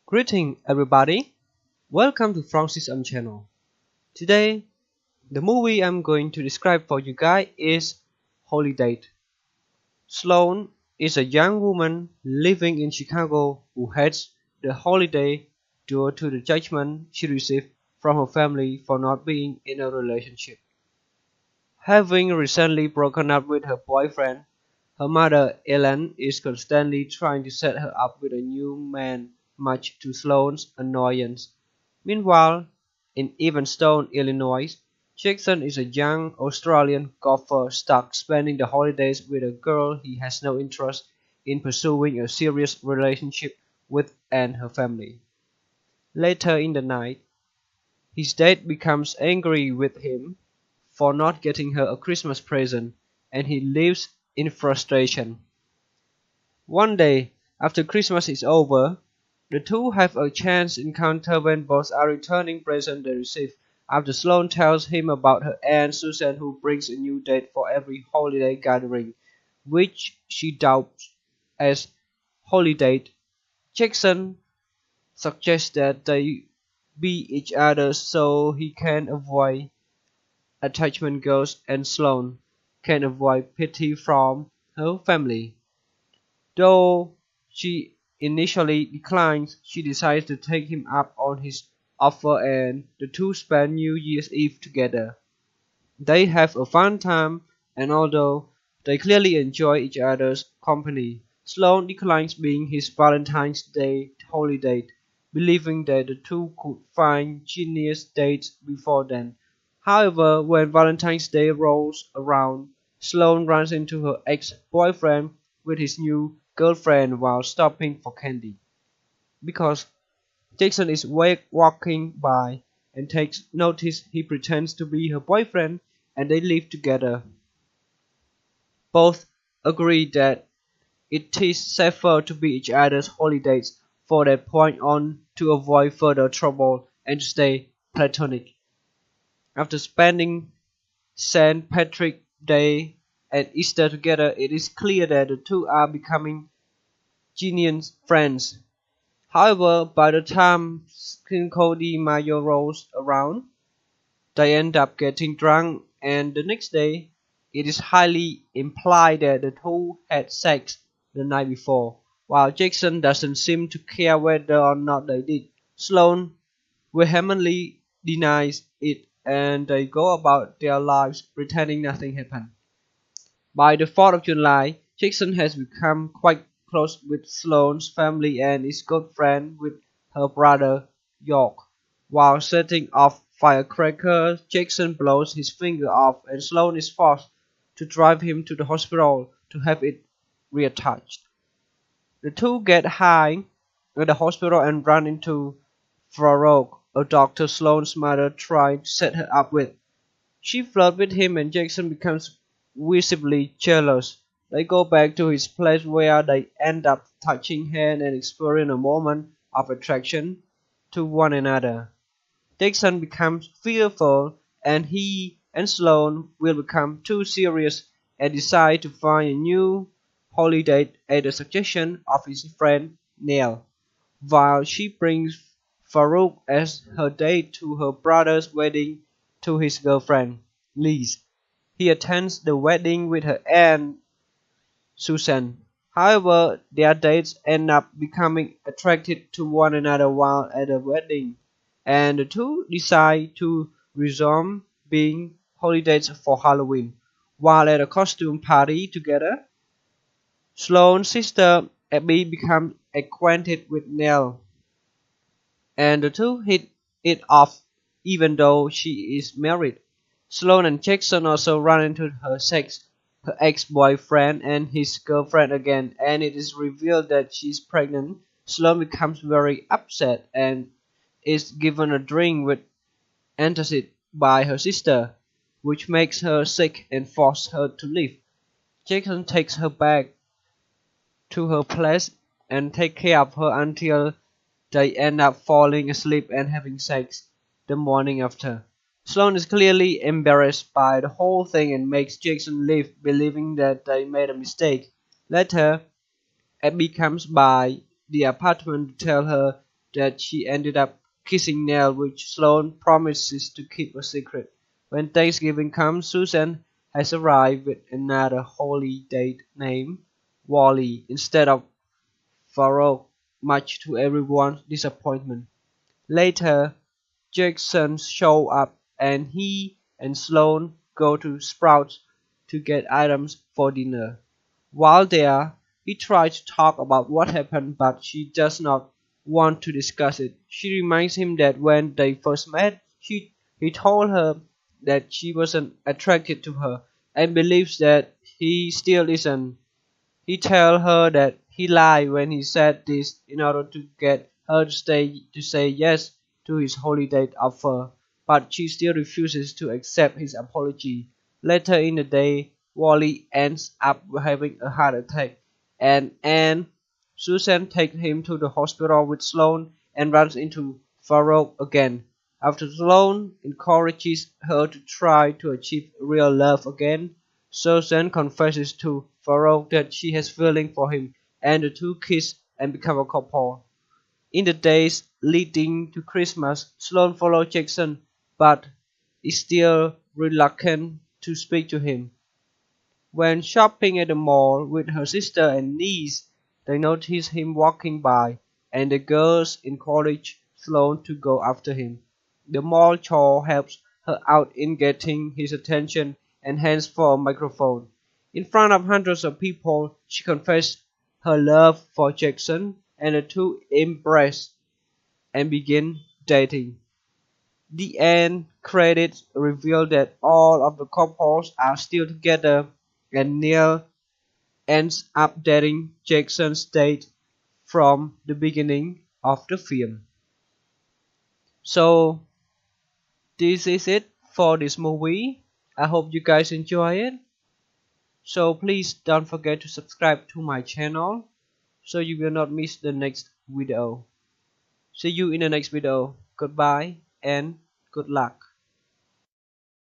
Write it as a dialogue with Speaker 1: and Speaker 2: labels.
Speaker 1: Greeting everybody, welcome to Francis channel. Today, the movie I'm going to describe for you guys is Holidate. Sloane is a young woman living in Chicago who hates the holiday due to the judgment she received from her family for not being in a relationship. Having recently broken up with her boyfriend, her mother Ellen is constantly trying to set her up with a new man, much to Sloane's annoyance. Meanwhile, in Evanston, Illinois, Jackson is a young Australian golfer stuck spending the holidays with a girl he has no interest in pursuing a serious relationship with and her family. Later in the night, his date becomes angry with him for not getting her a Christmas present, and he leaves in frustration. One day, after Christmas is over, the two have a chance encounter when both are returning presents they received after Sloane tells him about her aunt Susan who brings a new date for every holiday gathering, which she doubts as Holidate. Jackson suggests that they be each other so he can avoid attachment goals and Sloane can avoid pity from her family. Though she initially declines, she decides to take him up on his offer and the two spend New Year's Eve together. They have a fun time, and although they clearly enjoy each other's company, Sloane declines being his Valentine's Day holiday, believing that the two could find genius dates before then. However, when Valentine's Day rolls around, Sloane runs into her ex-boyfriend with his new girlfriend while stopping for candy. Because Jackson is walking by and takes notice, he pretends to be her boyfriend and they live together. Both agree that it is safer to be each other's holidays from that point on to avoid further trouble and to stay platonic. After spending St. Patrick's Day and Easter together, it is clear that the two are becoming genuine friends. However, by the time Cinco de Mayo rolls around, they end up getting drunk, and the next day, it is highly implied that the two had sex the night before. While Jackson doesn't seem to care whether or not they did, Sloane vehemently denies it, and they go about their lives pretending nothing happened. By the 4th of July, Jackson has become quite close with Sloane's family and is good friends with her brother York. While setting off firecrackers, Jackson blows his finger off and Sloane is forced to drive him to the hospital to have it reattached. The two get high at the hospital and run into Farouk, a doctor Sloane's mother tried to set her up with. She flirts with him and Jackson becomes visibly jealous. They go back to his place where they end up touching hands and exploring a moment of attraction to one another. Jackson becomes fearful and he and Sloane will become too serious and decide to find a new holiday at the suggestion of his friend Neil, while she brings Farouk as her date to her brother's wedding to his girlfriend, Liz. He attends the wedding with her aunt, Susan. However, their dates end up becoming attracted to one another while at the wedding, and the two decide to resume being holidays for Halloween. While at a costume party together, Sloane's sister Abby becomes acquainted with Nell, and the two hit it off even though she is married. Sloane and Jackson also run into her ex-boyfriend and his girlfriend again, and it is revealed that she's pregnant. Sloane becomes very upset and is given a drink with antacid by her sister, which makes her sick and forces her to leave. Jackson takes her back to her place and takes care of her until they end up falling asleep and having sex the morning after. Sloane is clearly embarrassed by the whole thing and makes Jackson leave, believing that they made a mistake. Later, Abby comes by the apartment to tell her that she ended up kissing Nell, which Sloane promises to keep a secret. When Thanksgiving comes, Susan has arrived with another Holidate named Wally instead of Farouk, much to everyone's disappointment. Later, Jackson shows up and he and Sloane go to Sprouts to get items for dinner. While there, he tries to talk about what happened, but she does not want to discuss it. She reminds him that when they first met, he told her that she wasn't attracted to her and believes that he still isn't. He tells her that he lied when he said this in order to get her to say yes to his holiday offer, but she still refuses to accept his apology. Later in the day, Wally ends up having a heart attack, and Susan takes him to the hospital with Sloane and runs into Farouk again. After Sloane encourages her to try to achieve real love again, Susan confesses to Farouk that she has feelings for him, and the two kiss and become a couple. In the days leading to Christmas, Sloane follows Jackson, but is still reluctant to speak to him. When shopping at the mall with her sister and niece, they notice him walking by, and the girls encourage Sloane to go after him. The mall chore helps her out in getting his attention and hands for a microphone. In front of hundreds of people, she confesses her love for Jackson, and the two embrace and begin dating. The end credits reveal that all of the couples are still together, and Neil ends up dating Jackson's date from the beginning of the film. So this is it for this movie. I hope you guys enjoy it. So please don't forget to subscribe to my channel so you will not miss the next video. See you in the next video. Goodbye and good luck.